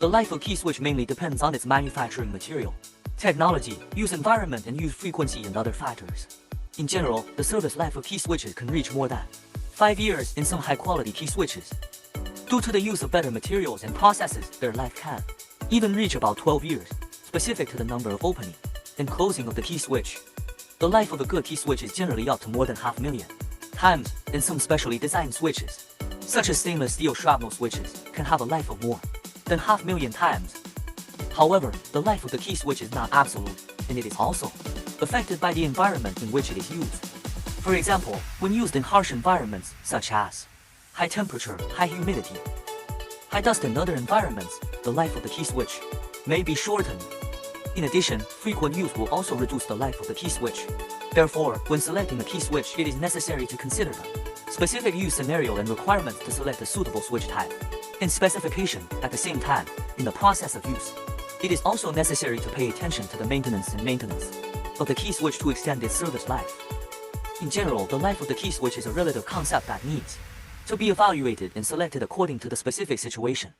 The life of key switch mainly depends on its manufacturing material, technology, use environment, and use frequency and other factors. In general, the service life of key switches can reach more than 5 years in some high-quality key switches. Due to the use of better materials and processes, their life can even reach about 12 years, specific to the number of opening and closing of the key switch. The life of a good key switch is generally up to more than 500,000 times, and some specially designed switches, such as stainless steel shrapnel switches, can have a life of more than 500,000 times. However, the life of the key switch is not absolute, and it is also affected by the environment in which it is used. For example, when used in harsh environments such as high temperature, high humidity, high dust, and other environments, the life of the key switch may be shortened. In addition, frequent use will also reduce the life of the key switch. Therefore, when selecting a key switch, it is necessary to consider the specific use scenario and requirements to select a suitable switch type and specification. At the same time, in the process of use, it is also necessary to pay attention to the maintenance of the key switch to extend its service life. In general, the life of the key switch is a relative concept that needs to be evaluated and selected according to the specific situation.